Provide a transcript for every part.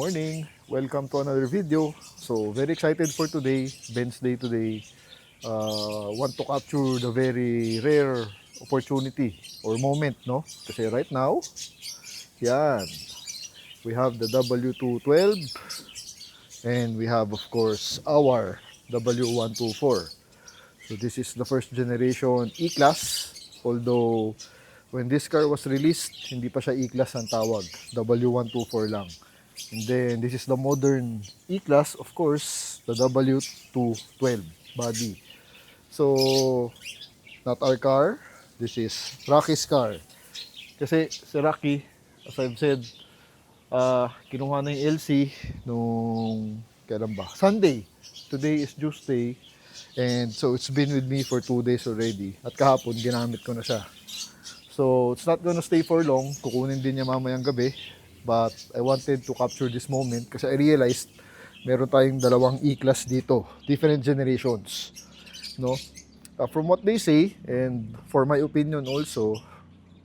morning. Welcome to another video. So, very excited for today, Ben's Day today. Want to capture the very rare opportunity or moment, no? Kasi right now, yan, we have the W212 and we have, of course, our W124. So, this is the first generation E-Class. Although, when this car was released, hindi pa siya E-Class ang tawag. W124 lang. And then, this is the modern E-Class, of course, the W212 body. So, not our car. This is Rocky's car. Kasi si Rocky, as I've said, kinuha na yung LC nung, kailan ba? Sunday. Today is Tuesday. And so, it's been with me for 2 days already. At kahapon, ginamit ko na siya. So, it's not gonna stay for long. Kukunin din niya mamayang gabi. But I wanted to capture this moment kasi I realized meron tayong dalawang E-Class dito. Different generations. No? From what they say, and for my opinion also,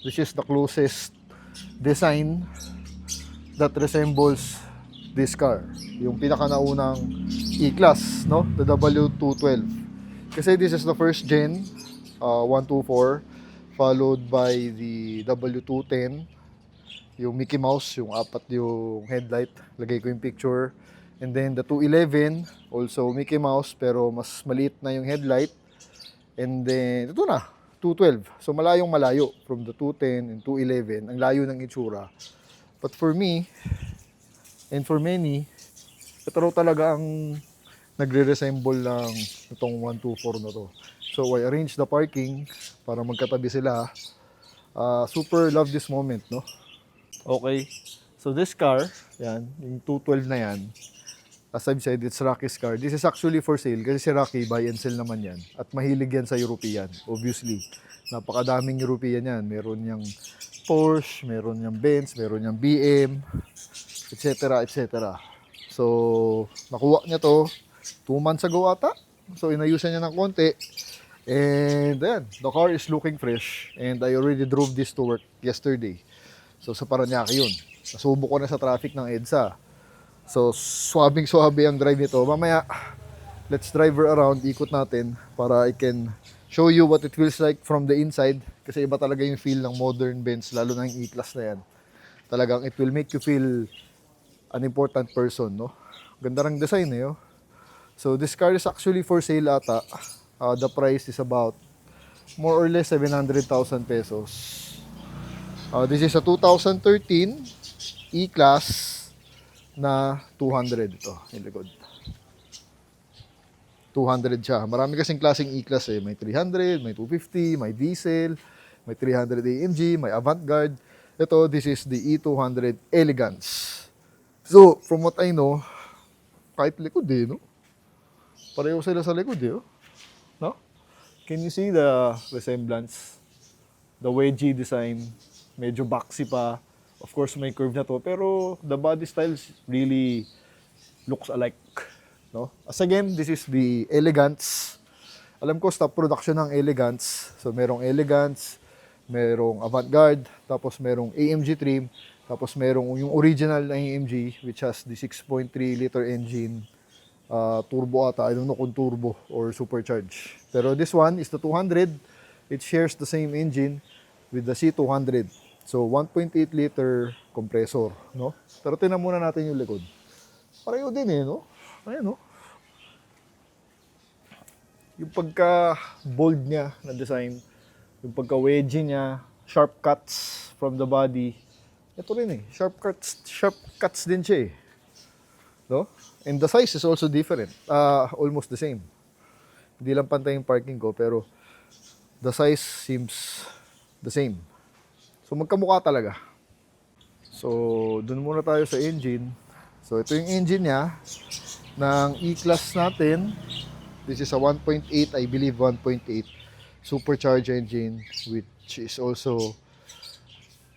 this is the closest design that resembles this car. Yung pinakanaunang E-Class, no? The W212. Kasi this is the first gen, 124, followed by the W210, yung Mickey Mouse, yung apat yung headlight, lagay ko yung picture. And then the 211, also Mickey Mouse, pero mas maliit na yung headlight. And then, ito na, 212. So malayong malayo from the 210 and 211. Ang layo ng itsura. But for me, and for many, ito raw talaga ang nagre-resemble lang itong 124 na to. So I arranged the parking para magkatabi sila. Super love this moment, no? Okay, so this car, yan, yung 212 na yan, as I've said, it's Rocky's car. This is actually for sale kasi si Rocky buy and sell naman yan. At mahilig yan sa European, obviously. Napakadaming European yan. Meron niyang Porsche, meron niyang Benz, meron niyang BM, etc. etc. So, nakuha niya to 2 months ago ata. So, inayusan niya ng konti. And ayan, the car is looking fresh. And I already drove this to work yesterday. So sa Paranaque yun. Nasubo ko na sa traffic ng EDSA. So swabing-swabe ang drive nito. Mamaya, let's drive her around, ikot natin para I can show you what it feels like from the inside. Kasi iba talaga yung feel ng modern Benz, lalo na yung E-Class na yan. Talagang it will make you feel an important person, no? Ganda ng design eh, oh. So this car is actually for sale ata. The price is about more or less 700,000 pesos. This is a 2013 E-Class na 200 ito, yung likod. 200 siya. Marami kasing klaseng E-Class eh. May 300, may 250, may diesel, may 300 AMG, may Avantgarde. Ito, this is the E200 Elegance. So, from what I know, kahit likod eh, no? Pareho sila sa likod eh, oh. No? Can you see the resemblance? The wedgie design. Medyo boxy pa. Of course, may curve na to. Pero the body styles really looks alike. No? As again, this is the Elegance. Alam ko, stop production ng Elegance. So, merong Elegance, merong Avantgarde, tapos merong AMG trim, tapos merong yung original na AMG, which has the 6.3 liter engine, turbo ata. I don't know kung turbo or supercharged. Pero this one is the 200. It shares the same engine with the C200. So, 1.8 liter compressor, no? Pero tingnan muna natin yung likod. Pareho din eh, no? Ayan, no? Yung pagka-bold niya na design, yung pagka-wedgie niya, sharp cuts from the body. Ito rin eh, sharp cuts din siya eh. No? And the size is also different. Almost the same. Hindi lang pantay yung parking ko, pero the size seems the same. So magkamukha talaga. So dun muna tayo sa engine. So ito yung engine niya ng E-Class natin. This is a 1.8, I believe 1.8 supercharged engine, which is also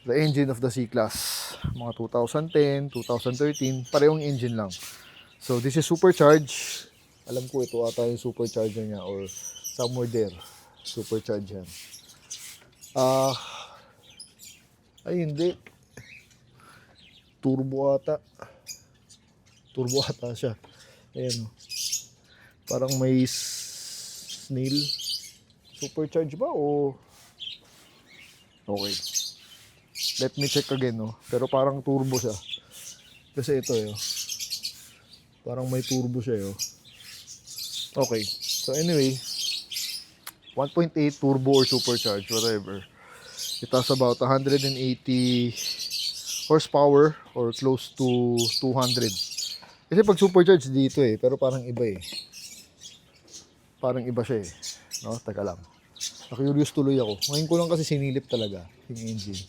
the engine of the C-Class. Mga 2010, 2013, parehong engine lang. So this is supercharged. Alam ko ito ata yung supercharger niya or somewhere there. Supercharged yan. Ay, hindi. Turbo ata. turbo ata siya. Ayan, oh. Parang may snail. Supercharge ba o... Okay. Let me check again, no? Pero parang turbo siya. Kasi ito, eh. Parang may turbo siya, eh. Okay. So anyway, 1.8 turbo or supercharge, whatever. It has about 180 horsepower or close to 200. Kasi pag supercharge dito, eh. Pero parang iba, eh. Parang iba siya, eh. No? Teka lang. Na-curious tuloy ako. Ngayon ko lang kasi sinilip talaga yung engine.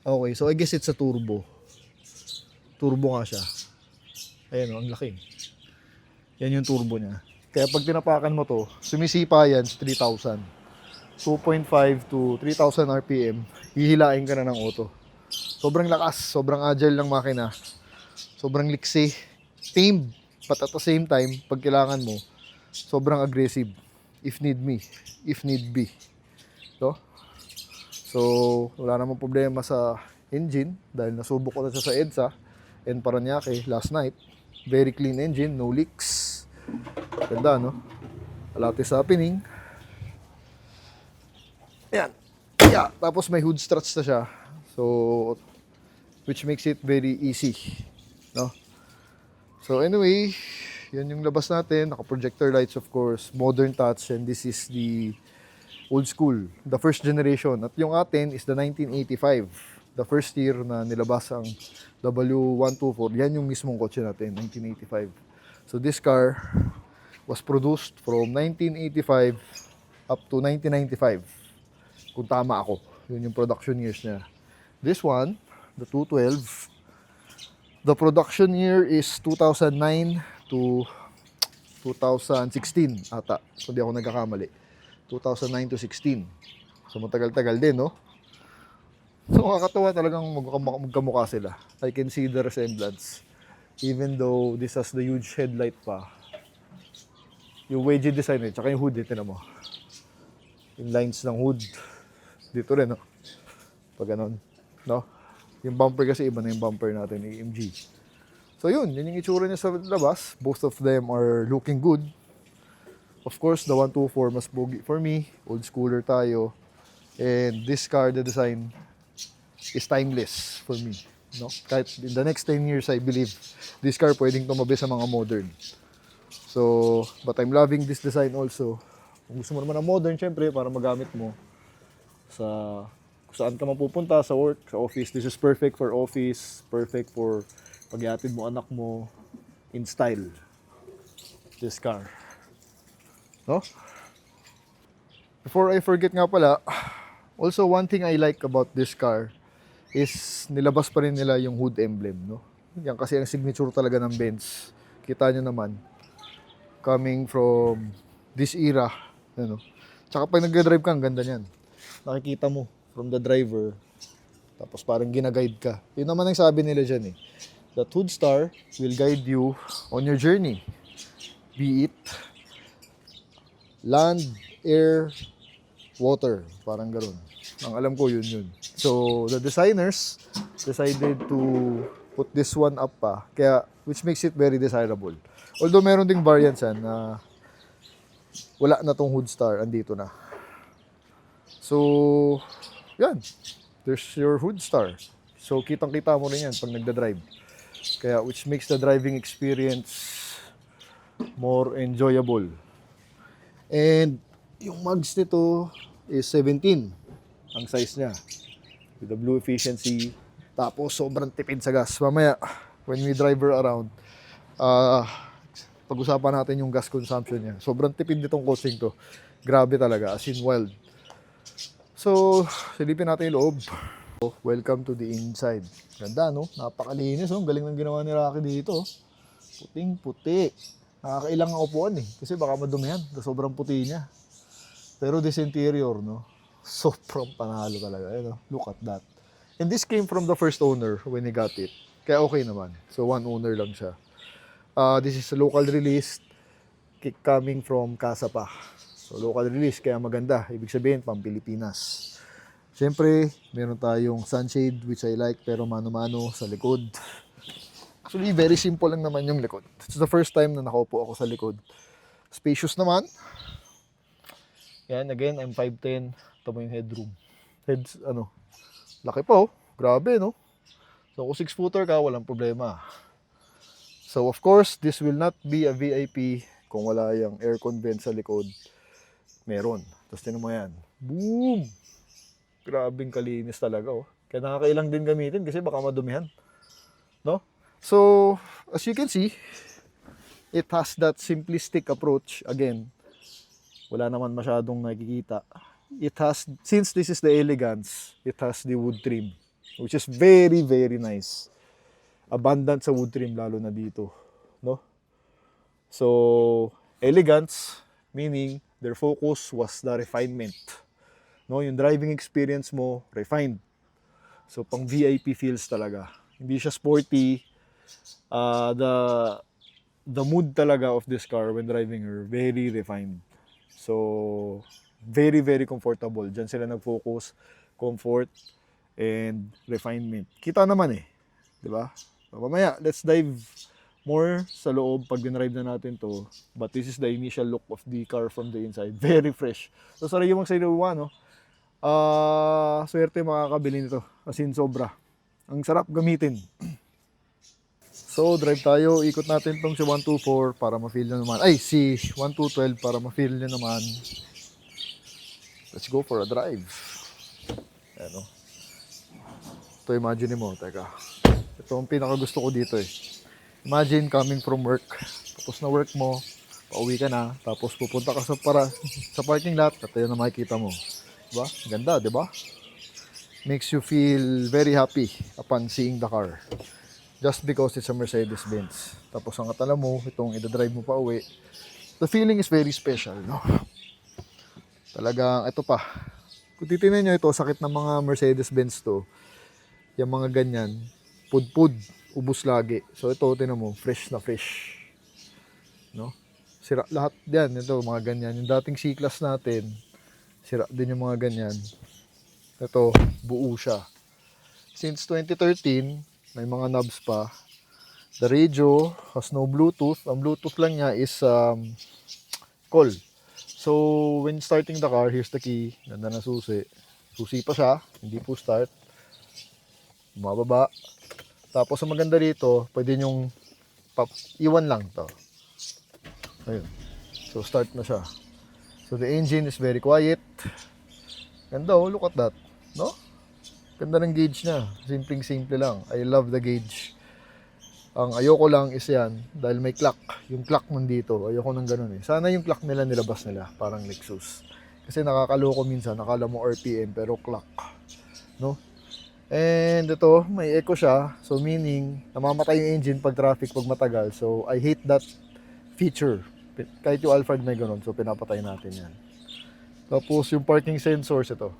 Okay, so I guess it's a turbo. Turbo nga siya. Ayan, ang laki. Yan yung turbo niya. Kaya pag tinapakan mo to, sumisipa yan sa 3,000. 2.5 to 3,000 RPM, hihilain ka na ng auto. Sobrang lakas, sobrang agile ng makina. Sobrang liksi. Tamed, but at the same time, pag kailangan mo, sobrang aggressive. If need be. So, wala namang problema sa engine dahil nasubok ko na siya sa EDSA and Paranaque last night. Very clean engine, no leaks. Ganda, no? Wala is happening. Ayan. Yeah, tapos may hood struts na siya. So, which makes it very easy, no? So anyway, yan yung labas natin. Naka-projector lights, of course. Modern touch, and this is the old school, the first generation. At yung atin is the 1985. The first year na nilabas ang W124. Yan yung mismong kotse natin, 1985. So this car was produced from 1985 up to 1995. Kung tama ako. Yun yung production years niya. This one, the 212, the production year is 2009 to 2016 ata. Kung di ako nagkakamali. 2009 to 16. So matagal-tagal din, no? So nakakatawa talagang magkamukha sila. I can see the resemblance. Even though this has the huge headlight pa. Yung wedgie design eh, tsaka yung hood, tinan mo. Yung lines ng hood. Dito rin, no? Pag ganon, no? Yung bumper kasi iba na yung bumper natin, AMG. So yun yung itsura niya sa labas. Both of them are looking good. Of course, the 124 mas bogi for me. Old schooler tayo. And this car, the design is timeless for me. No? Kahit in the next 10 years, I believe, this car pwedeng tumabi sa mga modern. So, but I'm loving this design also. Kung gusto mo naman ng modern, syempre, para magamit mo sa kung saan ka mapupunta, sa work, sa office. This is perfect for office, perfect for pag-iatid mo anak mo in style. This car. No? Before I forget nga pala, also one thing I like about this car is nilabas pa rin nila yung hood emblem, no? Yan kasi ang signature talaga ng Benz. Kita nyo naman, coming from this era, ano. Tsaka pag nagdadrive ka, ang ganda niyan. Nakikita mo from the driver, tapos parang ginaguide ka. Yun naman ang sabi nila dyan, eh. That hood star will guide you on your journey. Be it land, air, water. Parang gano'n. Ang alam ko yun. So, the designers decided to put this one up pa. Kaya, which makes it very desirable. Although, meron ding variants yan na wala na tong hood star. Andito na. So, yan. There's your hood star. So, kitang-kita mo rin yan pag nagda-drive. Kaya, which makes the driving experience more enjoyable. And yung mugs nito is 17 ang size niya with the blue efficiency, tapos sobrang tipid sa gas. Mamaya when we drive around, pag-usapan natin yung gas consumption niya. Sobrang tipid nitong coaching to, grabe talaga, as in wild. So silipin natin yung loob. Welcome to the inside. Ganda, no? Napakalinis, oh. Galing ng ginawa ni Rocky dito. Puting puti. Nakakailang ang upuan eh. Kasi baka madumihan. Sobrang puti niya. Pero this interior, no? Sobrang panalo talaga. You know? Look at that. And this came from the first owner when he got it. Kaya okay naman. So one owner lang siya. This is a local release coming from Casa pa. So local release, kaya maganda. Ibig sabihin, pang Pilipinas. Siyempre, meron tayong sunshade which I like pero mano-mano sa likod. Actually, very simple lang naman yung likod. It's the first time na nakaupo ako sa likod. Spacious naman. Yan, again, I'm 5'10". Ito mo yung headroom. Laki pa oh. Grabe, no? So, kung 6-footer ka, walang problema. So, of course, this will not be a VIP kung wala yung aircon vent sa likod. Meron. Tapos, tinan mo yan. Boom! Grabing kalinis talaga, oh. Kaya nakakailang din gamitin kasi baka madumihan. No? So, as you can see, it has that simplistic approach. Again, wala naman masyadong nakikita. It has, since this is the Elegance, it has the wood trim, which is very, very nice. Abundant sa wood trim, lalo na dito. No? So, Elegance, meaning their focus was the refinement. No? Yung driving experience mo, refined. So, pang VIP feels talaga. Hindi siya sporty. The mood talaga of this car when driving her, very refined. So, very, very comfortable. Diyan sila nag-focus, comfort, and refinement. Kita naman eh. Diba? So, mamaya, let's dive more sa loob pag dinrive na natin to. But this is the initial look of the car from the inside. Very fresh. So, sorry yung mga no? Swerte makakabili nito. As in, sobra. Ang sarap gamitin. So, drive tayo. Ikot natin tong si 124 para ma-feel nyo naman. Ay, si 1212 para ma-feel nyo naman. Let's go for a drive. Ayan o. Ito, imagine mo. Teka. Ito ang pinakagusto ko dito eh. Imagine coming from work. Tapos na work mo. Pauwi ka na. Tapos pupunta ka sa parking lot. At yun na makikita mo. Diba? Ganda, diba? Makes you feel very happy upon seeing the car. Just because it's a Mercedes-Benz. Tapos ang katala mo, itong ida-drive mo pa uwi, the feeling is very special, no? Talagang, ito pa. Kung titignan nyo ito, sakit ng mga Mercedes-Benz to. Yung mga ganyan, pud-pud, ubus lagi. So ito, tinan mo, fresh na fresh. No? Sira lahat yan, ito, mga ganyan. Yung dating C-Class natin, sira din yung mga ganyan. Ito, buo siya. Since 2013, may mga knobs pa. The radio has no Bluetooth. Ang Bluetooth lang niya is call. So, when starting the car, here's the key. Ganda na susi. Susi pa siya. Hindi po start. Bumababa. Tapos, ang maganda dito, pwede nyong iwan lang to. Ayun. So, start na siya. So, the engine is very quiet. Ganda oh, look at that. No? Ganda ng gauge niya. Simpleng-simple lang. I love the gauge. Ang ayoko lang is yan, dahil may clock. Yung clock mo dito, ayoko nang ganun eh. Sana yung clock nila nilabas nila, parang Lexus. Kasi nakakaloko minsan, nakala mo RPM pero clock. No? And ito, may echo siya. So meaning, namamatay yung engine pag traffic, pag matagal. So I hate that feature. Kahit yung Alphard may ganun, so pinapatay natin yan. Tapos yung parking sensors ito.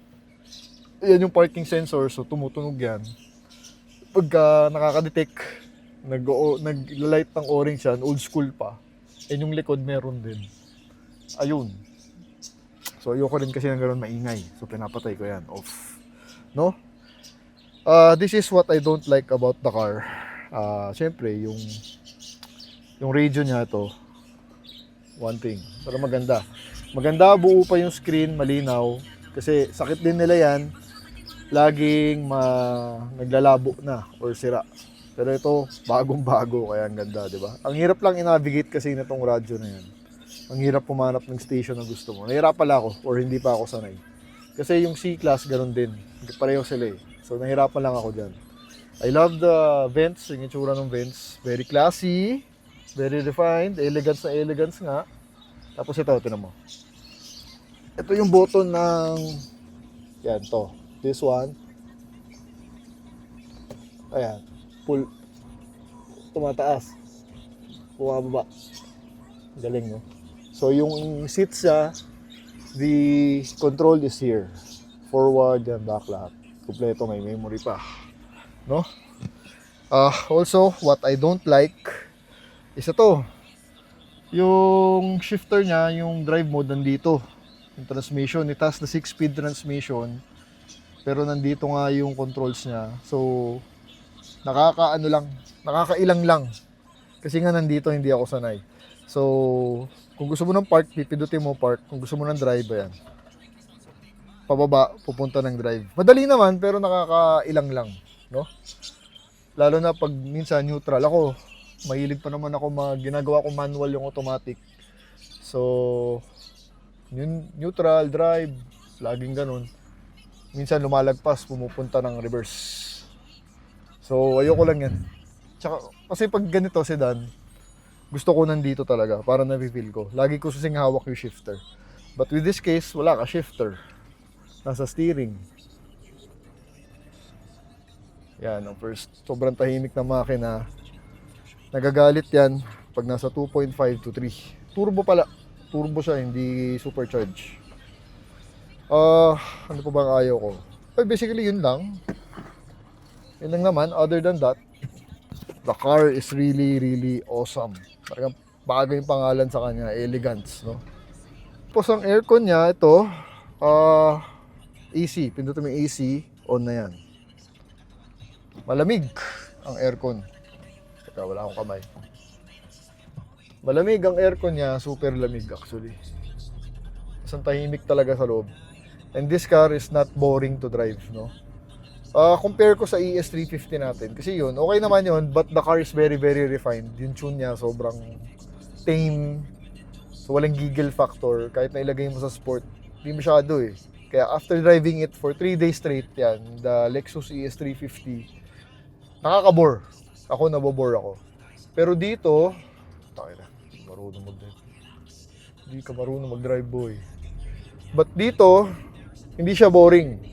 Yan yung parking sensor, so tumutunog yan. Pagka nakaka-detect, nag-light ng orange yan, old school pa. And yung likod meron din. Ayun. So ayoko rin kasi ng gano'n maingay. So pinapatay ko yan, off. No? This is what I don't like about the car. Siyempre, yung radio niya ito, one thing. Pero maganda. Maganda, buo pa yung screen, malinaw. Kasi sakit din nila yan. Laging naglalabo na or sira. Pero ito, bagong-bago, kaya ang ganda, di ba? Ang hirap lang i-navigate kasi nitong radyo na yan. Ang hirap pumanap ng station na gusto mo. Nahirap pala ako or hindi pa ako sanay. Kasi yung C-Class, ganun din. Pareho sila eh. So, nahirapan lang ako dyan. I love the vents, yung itsura ng vents. Very classy, very refined, elegance na elegance nga. Tapos ito, tinan mo. Ito yung button ng, yan to. This one. Ayan. Pull. Tumataas. Bumababa. Galing, no? So, yung seats siya, the control is here. Forward and back lahat. Kompleto, may memory pa. No? Also, what I don't like is ito. Yung shifter niya, yung drive mode nandito. Yung transmission, it has the 6-speed transmission. Pero nandito nga yung controls niya. So, Nakakaano lang, nakakailang lang. Kasi nga nandito hindi ako sanay. So, kung gusto mo ng park, pipindutin mo park. Kung gusto mo ng drive, ayan. Pababa, pupunta ng drive. Madali naman, pero nakakailang lang, no? Lalo na pag minsan neutral. Ako, mahilig pa naman ako ginagawa ko manual yung automatic. So, yun, neutral, drive, laging ganun. Minsan lumalagpas, pumupunta ng reverse. So, ayoko lang yan. Tsaka, kasi pag ganito sedan, gusto ko nandito talaga para na-feel ko. Lagi ko susing hawak yung shifter. But with this case, wala ka shifter. Nasa steering. Yan, ang first. Sobrang tahimik na makina. Nagagalit yan pag nasa 2.5 to 3. Turbo pala. Turbo siya, hindi supercharge. Ano pa bang ayaw ko? Basically, yun lang. Yun lang naman. Other than that, the car is really, really awesome. Talagang bagay yung pangalan sa kanya, elegance, no? Tapos ang aircon niya, ito, AC. Pindutin mo yung AC, on na yan. Malamig ang aircon. Teka, wala akong kamay. Malamig ang aircon niya, super lamig actually. Isang tahimik talaga sa loob. And this car is not boring to drive, no? Compare ko sa ES350 natin. Kasi yun, okay naman yun, but the car is very, very refined. Yung tune niya, sobrang tame. So, walang giggle factor. Kahit na ilagay mo sa sport, hindi masyado eh. Kaya after driving it for 3 days straight, yan, the Lexus ES350, nakakabore. Ako, nabobore ako. Pero dito, marunong mag-drive. Hindi ka marunong mag-drive, boy. But dito, hindi siya boring.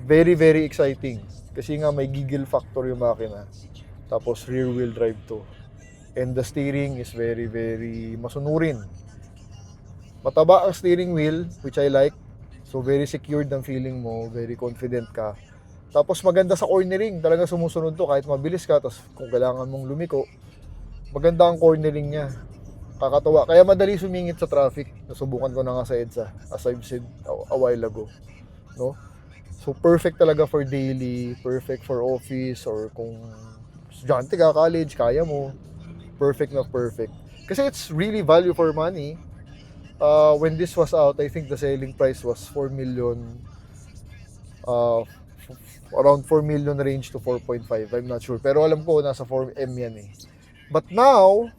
Very, very exciting. Kasi nga may giggle factor yung makina. Tapos rear wheel drive to. And the steering is very, very masunurin. Mataba ang steering wheel, which I like. So very secured ang feeling mo, very confident ka. Tapos maganda sa cornering, talaga sumusunod to kahit mabilis ka. Tapos kung kailangan mong lumiko, maganda ang cornering niya. Kakatawa. Kaya madali sumingit sa traffic. Nasubukan ko na nga sa EDSA, as I've said a while ago. No? So perfect talaga for daily, perfect for office, or kung estudyante ka, college, kaya mo. Perfect na perfect. Kasi it's really value for money. When this was out, I think the selling price was 4 million, around 4 million range to 4.5. I'm not sure. Pero alam ko nasa 4M yan eh. But now,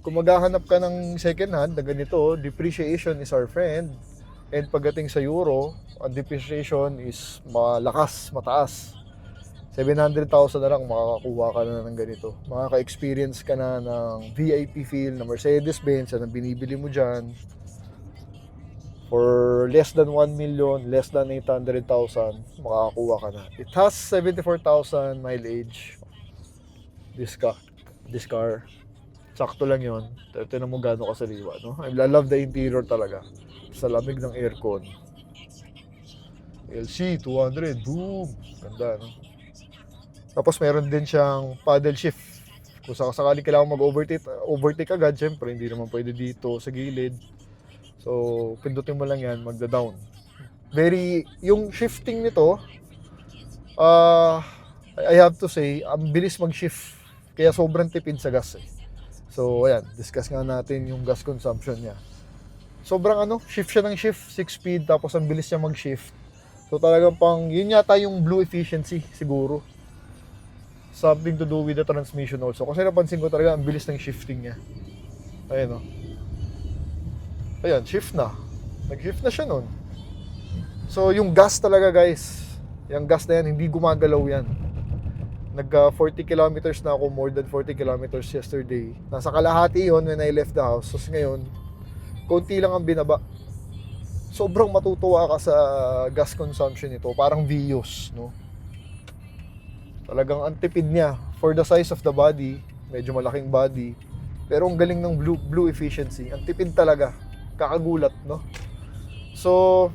kung maghahanap ka ng second hand na ganito, depreciation is our friend. And pagdating sa Euro, ang depreciation is malakas, mataas. 700,000 na lang makakakuha ka na ng ganito. Makaka-experience ka na ng VIP feel na Mercedes-Benz na binibili mo dyan. For less than 1 million, less than 800,000, makakakuha ka na. It has 74,000 mileage. This car. Sakto lang yon. Tinan mo gano'n kasaliwa, no? I love the interior talaga. Sa lamig ng aircon. LC 200, boom! Ganda, no? Tapos meron din siyang paddle shift. Kung sakali kailangan mag-overtake agad, syempre hindi naman pwede dito sa gilid. So, pindutin mo lang yan, magda-down. Yung shifting nito, I have to say, ang bilis mag-shift. Kaya sobrang tipid sa gas eh. So, ayan, discuss nga natin yung gas consumption niya. Sobrang shift siya ng shift, 6 speed, tapos ang bilis niya mag-shift. So, talagang yun yata yung blue efficiency, siguro. Something to do with the transmission also. Kasi napansin ko talaga, ang bilis ng shifting niya. Ayan o. Ayan, shift na. Nag-shift na siya nun. So, yung gas talaga guys, yung gas na yan, hindi gumagalaw yan. Nag 40 kilometers na ako, more than 40 kilometers yesterday. Nasa kalahati yon when I left the house. So, ngayon, konti lang ang binaba. Sobrang matutuwa ka sa gas consumption nito. Parang Vios, no? Talagang ang tipid niya. For the size of the body, medyo malaking body. Pero ang galing ng blue efficiency. Ang tipid talaga. Kakagulat, no? So,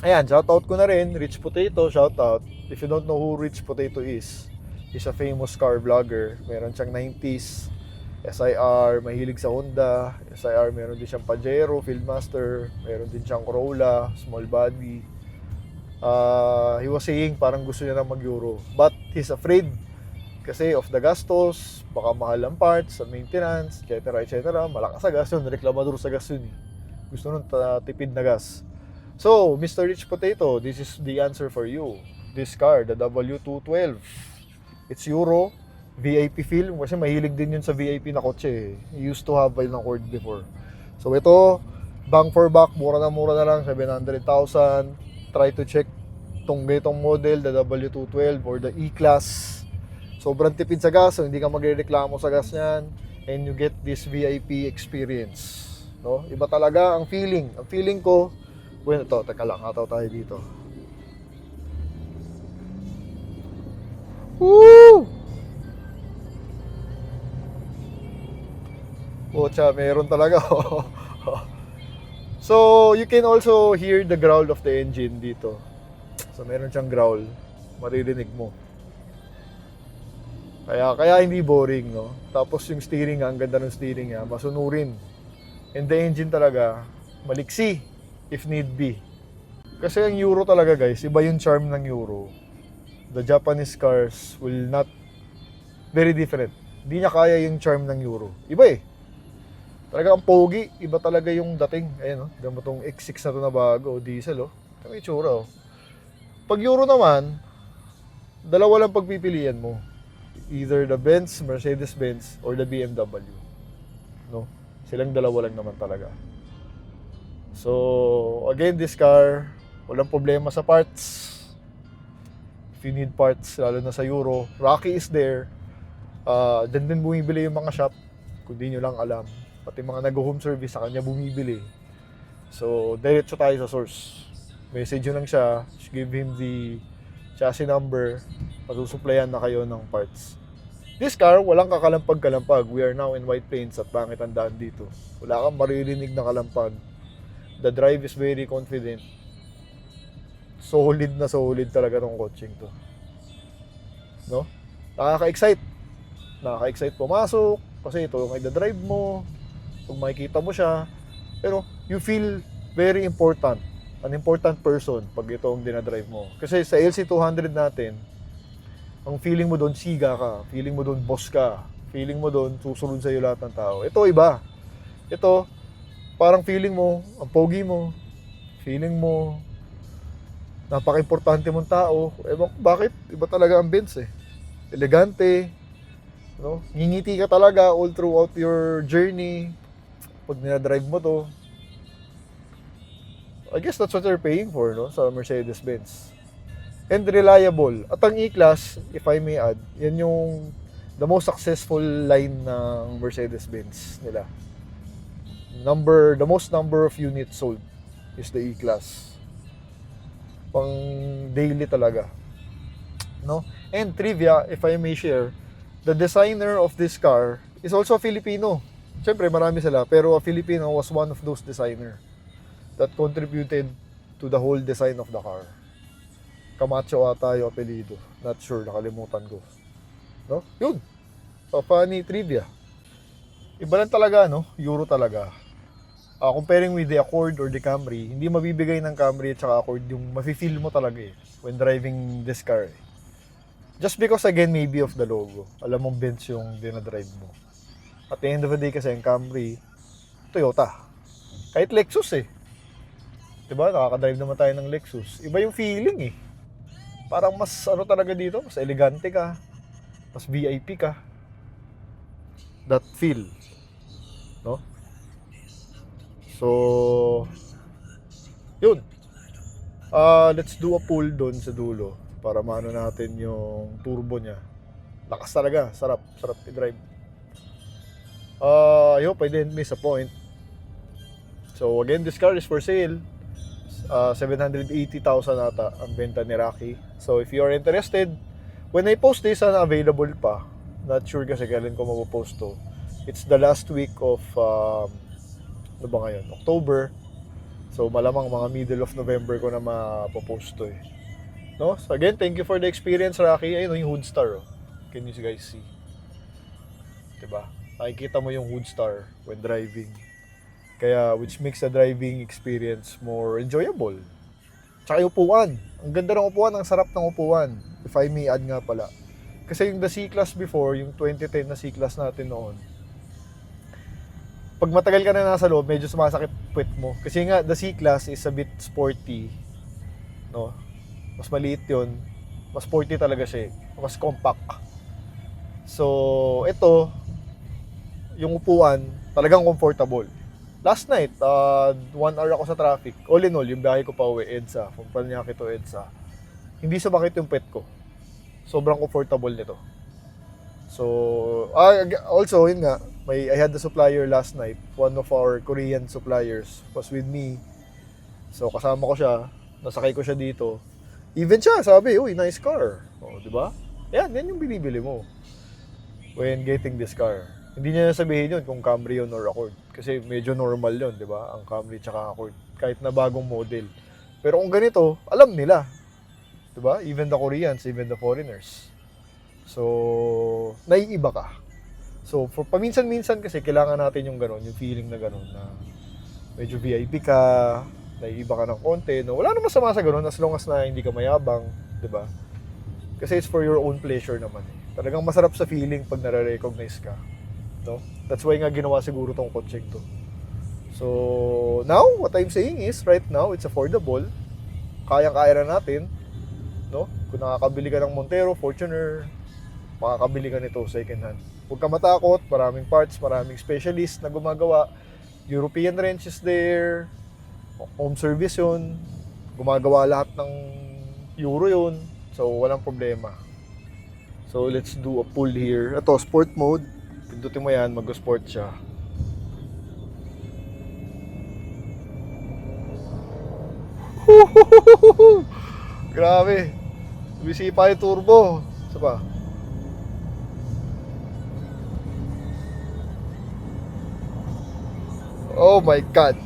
ayan, shoutout ko na rin. Rich Potato, shoutout. If you don't know who Rich Potato is, he's a famous car vlogger. Meron siyang 90s SIR, mahilig sa Honda. SIR, meron din siyang Pajero, Fieldmaster. Meron din siyang Corolla, small body. He was saying parang gusto niya na mag-Euro. But he's afraid Kasi of the gastos, baka mahal ang parts, sa maintenance, etc. etc. Malakas sa gas yun, reklamador sa gas yun. Gusto nun tipid na gas. So, Mr. Rich Potato, this is the answer for you. This car, the W212. It's Euro, VIP film, kasi mahilig din yun sa VIP na kotse. He used to have an Accord before. So ito, bang for buck, mura na lang, 700,000. Try to check tong ganitong model, the W212 or the E-Class. Sobrang tipid sa gas, so hindi ka magrereklamo sa gas niyan, and you get this VIP experience. No? Iba talaga ang feeling. Ang feeling ko, bueno, teka lang, ataw tayo dito. Woo! Pucha, meron talaga. So, you can also hear the growl of the engine dito. So, meron siyang growl. Maririnig mo. Kaya hindi boring, no? Tapos yung steering, ang ganda ng steering niya, masunurin. And the engine talaga, maliksi, if need be. Kasi ang Euro talaga, guys, iba yung charm ng Euro. The Japanese cars will not, very different. Hindi niya kaya yung charm ng Euro. Iba eh. Talaga ang pogi, iba talaga yung dating. Ayan, no? Gamo tong X6 na to na bago, diesel, oh. Ito yung itsura, oh. Pag Euro naman, dalawa lang pagpipilian mo. Either the Benz, Mercedes-Benz, or the BMW. No? Silang dalawa lang naman talaga. So, again, this car, walang problema sa parts. If you need parts, lalo na sa Euro, Rocky is there. Diyan din bumibili yung mga shop, kung di nyo lang alam. Pati mga nag-home service sa kanya bumibili. So, diretso tayo sa source. Message nyo lang siya, give him the chassis number, masusuplayan na kayo ng parts. This car, walang kakalampag-kalampag. We are now in White Plains at pangit ang daan dito. Wala kang maririnig na kalampag. The drive is very confident. Solid na solid talaga tong coaching to. No? Nakaka-excite. Nakaka-excite pumasok. Kasi ito yung i-drive mo. Kung makikita mo siya. Pero you feel very important. An important person pag ito ang dinadrive mo. Kasi sa LC200 natin, ang feeling mo doon siga ka. Feeling mo doon boss ka. Feeling mo doon susunod sa'yo lahat ng tao. Ito iba. Ito, parang feeling mo, ang pogi mo. Feeling mo, napaka-importante mong tao. Ewan ko bakit, iba talaga ang Benz eh. Elegante, no? Ngingiti ka talaga all throughout your journey. Pag nina-drive mo to, I guess that's what you're paying for, no? Sa Mercedes-Benz. And reliable. At ang E-Class, if I may add, yan yung the most successful line ng Mercedes-Benz nila. The most number of units sold is the E-Class. Pang daily talaga. No? And trivia, if I may share, the designer of this car is also a Filipino. Siyempre, marami sila, pero a Filipino was one of those designer that contributed to the whole design of the car. Camacho ata yung apelido. Not sure, nakalimutan ko. No? Yun. So, funny trivia. Iba lang talaga, no? Euro talaga. Comparing with the Accord or the Camry, hindi mabibigay ng Camry at saka Accord yung mafe-feel mo talaga eh when driving this car eh. Just because again maybe of the logo. Alam mong Benz yung dinadrive mo. At the end of the day kasi ang Camry, Toyota. Kahit Lexus eh. Diba? Nakakadrive naman tayo ng Lexus. Iba yung feeling eh. Parang mas ano talaga dito, mas elegante ka. Mas VIP ka. That feel. No? So, yun. Let's do a pull doon sa dulo para maano natin yung turbo niya. Lakas talaga, sarap i-drive. I hope I didn't miss a point. So again, this car is for sale. 780,000 ata ang benta ni Rocky. So if you are interested, when I post this, available pa. Not sure kasi kailan ko mapopost to. It's the last week of ano ba ngayon? October. So malamang mga middle of November ko na mapopost to eh. No? So again, thank you for the experience, Rocky. Ayun yung hood star, oh. Can you guys see? Diba? Nakikita mo yung hood star when driving. Kaya, which makes the driving experience more enjoyable. Tsaka yung upuan. Ang ganda ng upuan, ang sarap ng upuan. If I may add nga pala. Kasi yung the C-Class before, yung 2010 na C-Class natin noon, pag matagal ka na nasa loob, medyo sumasakit puwet mo. Kasi nga, the C-Class is a bit sporty, no? Mas maliit yun. Mas sporty talaga siya, mas compact. So, ito, yung upuan, talagang comfortable. Last night, 1 hour ako sa traffic. All in all, yung biyahe ko pa uwi, EDSA, from Paranaque to EDSA. Hindi sumakit yung puwet ko. Sobrang comfortable nito. So, also, yun nga, I had the supplier last night. One of our Korean suppliers was with me. So, kasama ko siya. Nasakay ko siya dito. Even siya, sabi, uy, nice car. O, di ba? Yan yung binibili mo when getting this car. Hindi niya sabihin yun kung Camry yun or Accord. Kasi medyo normal yun, di ba? Ang Camry tsaka Accord. Kahit na bagong model. Pero kung ganito, alam nila. Di ba? Even the Koreans, even the foreigners. So, naiiba ka. So, for paminsan-minsan kasi kailangan natin yung gano'n, yung feeling na gano'n na medyo VIP ka, naiiba ka ng konti, no? Wala namang masama sa gano'n as long as na hindi ka mayabang, di ba? Kasi it's for your own pleasure naman eh. Talagang masarap sa feeling pag nare-recognize ka, no? That's why nga ginawa siguro tong kotseng to. So, now, what I'm saying is, right now, it's affordable. Kayang-kaya na natin, no? Kung nakakabili ka ng Montero, Fortuner, makakabili ka nito second hand. Huwag ka matakot, maraming parts, maraming specialist na gumagawa. European wrench is there, home service yun, gumagawa lahat ng Euro yun, so walang problema. So let's do a pull here. Ito, sport mode, pindutin mo yan, mag-sport siya. Grabe, bisipa yung turbo. Isa pa. Oh my God.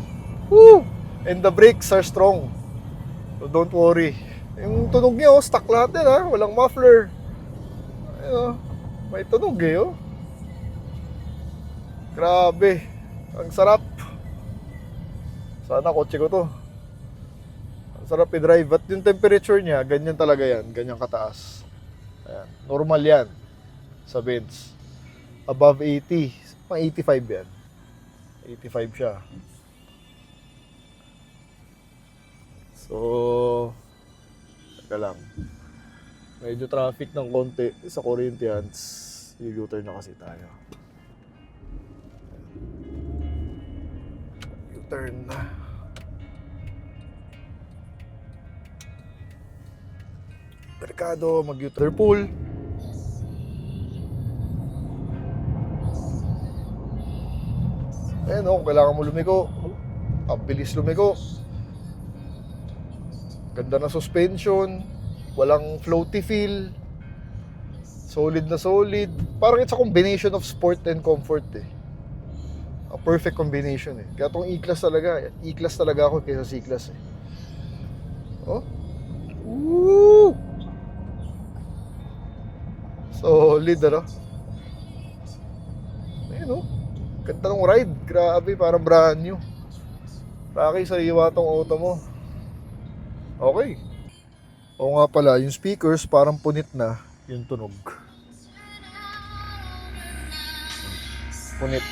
Woo! And the brakes are strong. So don't worry. Yung tunog niya, stock lahat yan ha. Walang muffler. Ayun, may tunog eh oh. Grabe. Ang sarap. Sana kotse ko to. Ang sarap i-drive. At yung temperature niya, ganyan talaga yan. Ganyan kataas. Ayan. Normal yan sa Benz. Above 80. Mga 85 yan. 85 siya. So, teka lang. Medyo traffic ng konti sa Corinthians. U-turn na kasi tayo. U-turn na. Merkado, mag-U-turn pool. Ayan o, kailangan mo lumiko. Ang bilis lumiko. Ganda na suspension. Walang floaty feel. Solid na solid. Parang it's a combination of sport and comfort eh. A perfect combination eh. Kaya itong E-Class talaga. E-Class talaga ako kaysa C-Class eh. Oh. Woo! Solid ano. Ayun oh. Ganda ng ride. Grabe, parang brand new. Rocky, sa iwa tong auto mo. Okay. Oo nga pala, yung speakers parang punit na yung tunog. Punit.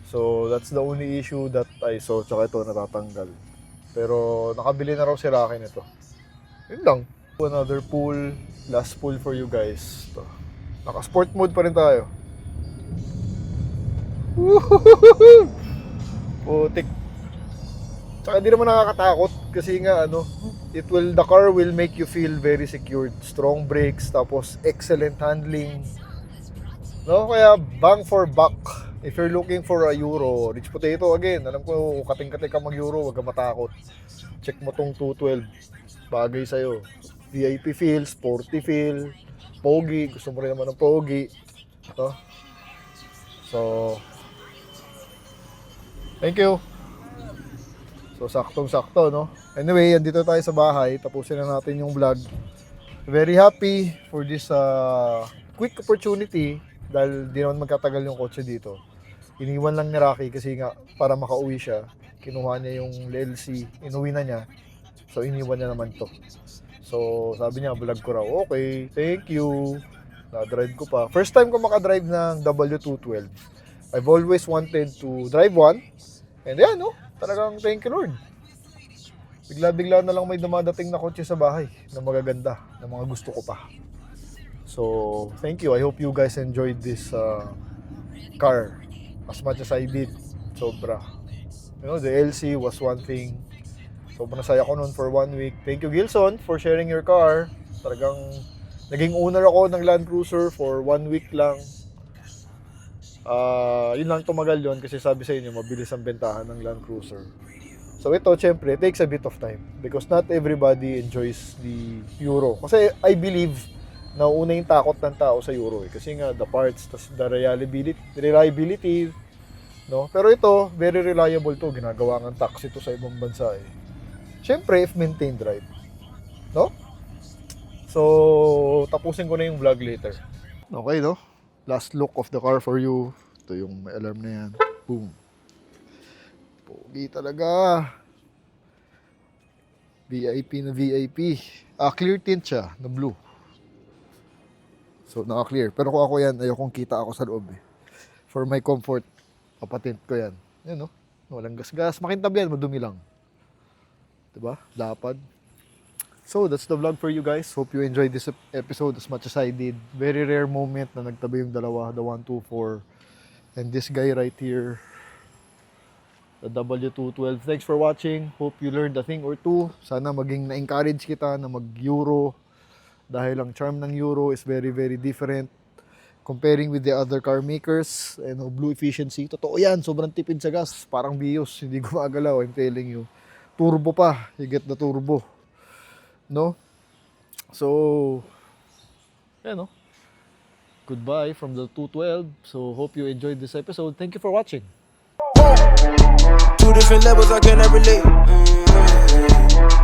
So, that's the only issue that I saw. Tsaka ito, natatanggal. Pero, nakabili na raw si Rocky nito. Yun lang. Another pull. Last pull for you guys. Ito. Naka-sport mode pa rin tayo. Putik. Tsaka hindi naman nakakatakot kasi nga the car will make you feel very secured. Strong brakes, tapos excellent handling. No, kaya bang for buck. If you're looking for a Euro, rich potato again. Alam ko, kating-kating ka mag-Euro, wag ka matakot. Check mo tong 212. Bagay sa'yo. VIP feel, sporty feel, pogi. Gusto mo rin naman ng pogi. No? So, thank you. So, saktong-sakto, no? Anyway, andito tayo sa bahay. Tapusin na natin yung vlog. Very happy for this quick opportunity dahil di naman magkatagal yung kotse dito. Iniwan lang ni Rocky kasi nga para makauwi siya. Kinuha niya yung LLC, inuwi na niya. So, iniwan niya naman to. So, sabi niya, vlog ko raw. Okay, thank you. Na-drive ko pa. First time ko makadrive ng W212. I've always wanted to drive one. And yan, no? Talagang thank you, Lord. Bigla-bigla na lang may dumadating na kotse sa bahay na magaganda, na mga gusto ko pa. So, thank you. I hope you guys enjoyed this car as much as I did. Sobra. You know, the LC was one thing. Sobrang saya ko noon for 1 week. Thank you, Gilson, for sharing your car. Talagang naging owner ako ng Land Cruiser for 1 week lang. Yun lang tumagal yun kasi sabi sa inyo, mabilis ang bentahan ng Land Cruiser. So ito, syempre, takes a bit of time because not everybody enjoys the Euro. Kasi I believe na una yung takot ng tao sa Euro eh. Kasi nga, the parts, tas the reliability, no? Pero ito, very reliable to. Ginagawa ng taxi to sa ibang bansa eh. Siyempre, if maintained right. No? So, tapusin ko na yung vlog later. Okay, no? Last look of the car for you. Ito yung may alarm na yan. Boom. Pogi talaga. VIP na VIP. Clear tint siya, na blue. So, naka-clear. Pero kung ako yan, ayokong kita ako sa loob eh. For my comfort, papatint ko yan. Yan, no? Walang gas-gas. Makintab yan, madumi lang. Diba? Lapad. So, that's the vlog for you guys. Hope you enjoyed this episode as much as I did. Very rare moment na nagtabi yung dalawa, the 124. And this guy right here, the W212. Thanks for watching. Hope you learned a thing or two. Sana maging na-encourage kita na mag-Euro. Dahil ang charm ng Euro is very, very different. Comparing with the other car makers. And blue efficiency. Totoo yan. Sobrang tipid sa gas. Parang Vios. Hindi gumagalaw. I'm telling you. Turbo pa. You get the turbo. No? So, yeah, no? Goodbye from the 212. So, hope you enjoyed this episode. Thank you for watching. Two different levels, I cannot relate.